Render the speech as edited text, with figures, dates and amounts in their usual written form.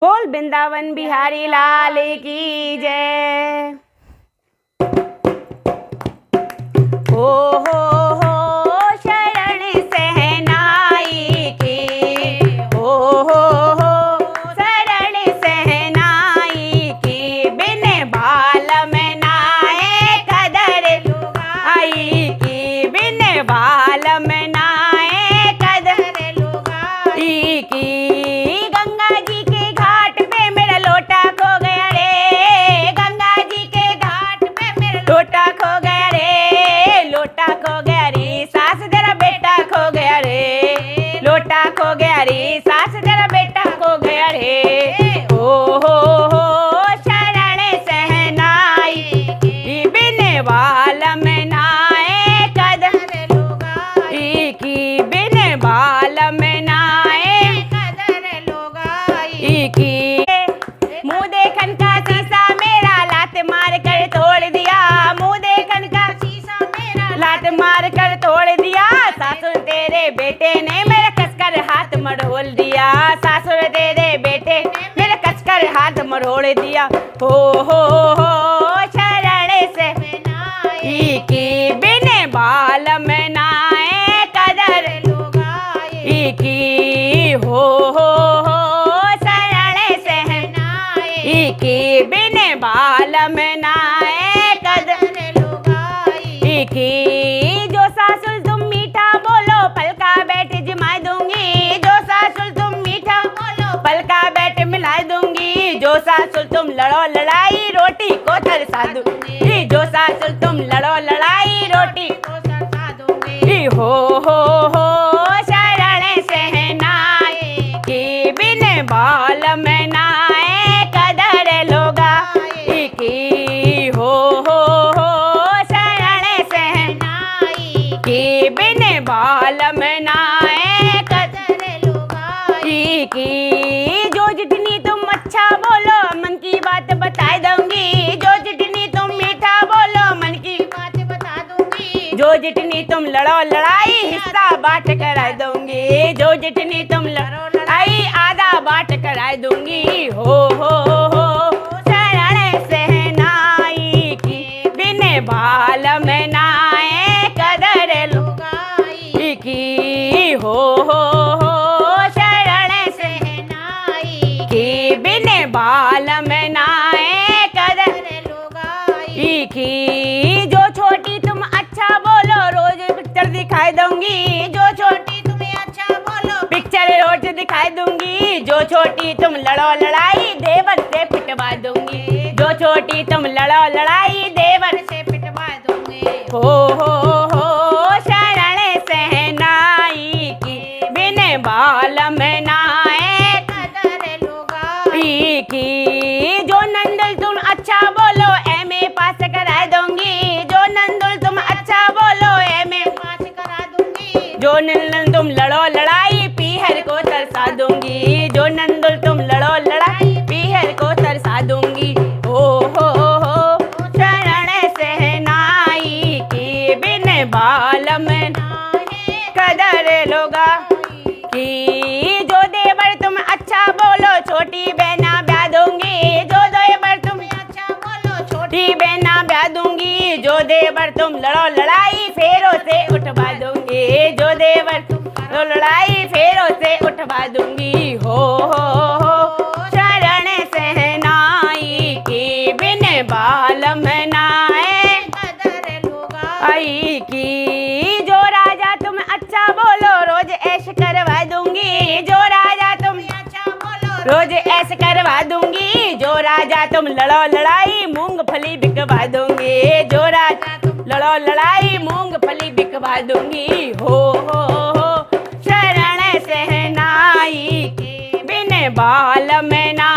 बोल वृंदावन बिहारी लाल की जय। हो शरण सहनाई की, हो शरण सहनाई की, बिन बाल में नाए कदर लुगाई की, बिन बाल में नाए कदर लुगाई की। गंगा जी के घाट पे मेरा लोटा खो गया रे, गंगा जी के घाट पे मेरा लोटा खो गया रे, लोटा खो गया रे, सास तेरा बेटा खो गया रे, लोटा खो गया रे, सास तेरा बेटा खो गया रे। हो शरण सहनाई की, बिन बाल में नाए कदर लुगाई की, बिन बाल में नाए कदर लुगाई की। मुँह देखन का शीशा मेरा लात मार कर तोड़ दिया, मुँह देखन का शीशा मेरा लात मार कर तोड़ दिया, सासुर तेरे बेटे ने मेरा कसकर हाथ मरोड़ दिया, सासुर तेरे बेटे ने मेरा कसकर हाथ मरोड़ दिया। हो शरण से की, बिन बाल में नाए कदर लुगाई की, हो शरण सहनाई की, बिन बाल में नाए कदर लुगाई की। जो सासुर तुम मीठा बोलो पलका बैठ जमाई दूंगी, जो सासुर तुम मीठा बोलो पलका बैठ मिला दूंगी, जो सासुर तुम लड़ो लड़ाई रोटी को तरसा दूंगी, जो सासुर तुम लड़ो लड़ाई रोटी को तरसा दूंगी। हो शरण सहनाई की, बिन बाल में नाए कदर लुगाई की, हो शरण सहनाई की, बिन बाल में नाए कदर लुगाई की। जो जितनी तुम अच्छा बोलो मन की बात बता दूंगी, जो जितनी तुम मीठा बोलो मन की बात बता दूंगी, जो जितनी तुम लड़ो लड़ाई हिस्सा बांट करा दूंगी, जो जितनी तुम लड़ो लड़ाई आधा बांट करा दूंगी। हो शरण सहनाई की, बिन बाल में नाए कदर लुगाई की, हो शरण सहनाई की, बिन बाल में नाए कदर लुगाई की। जो छोटी तुम अच्छा बोलो रोज पिक्चर दिखाई दूंगी, जो छोटी तुम्हें अच्छा बोलो पिक्चर रोज दिखाई दूंगी, जो छोटी तुम लड़ो लड़ाई देवर से पिटवा दूंगी, जो छोटी तुम लड़ो लड़ाई देवर से पिटवा दूंगी। हो शरण सहनाई की, बिन बाल में नाए कदर लुगाई की। जो नंदुल तुम अच्छा बोलो एमए पास करा दूंगी, जो नंदुल तुम अच्छा बोलो एमए पास करा दूंगी, जो नंदुल तुम लड़ो लड़ाई पीहर को तरसा दूंगी, जो नंदुल तुम लड़ो लड़ाई पीहर को तरसा दूंगी। हो शरण सहनाई की, बिन बाल में नाए कदर लुगाई की। जो देवर तुम अच्छा बोलो छोटी बहना ब्याह दूंगी, जो देवर तुम अच्छा बोलो छोटी बहना ब्याह दूंगी, जो देवर तुम लड़ो लड़ाई फेरों से उठवा दूंगी, जो देवर तुम लड़ो लड़ाई फेरों से उठवा दूंगी। हो शरण सहनाई की, बिन बाल में नाए कदर लुगाई की। जो राजा तुम अच्छा बोलो रोज ऐश करवा दूंगी, जो राजा तुम अच्छा बोलो रोज ऐश करवा दूंगी, जो राजा तुम लड़ो लड़ाई मूंगफली बिकवा दूंगी, जो राजा तुम लड़ो लड़ाई मूंगफली बिकवा दूंगी। हो शरण सहनाई की, बिन बाल में ना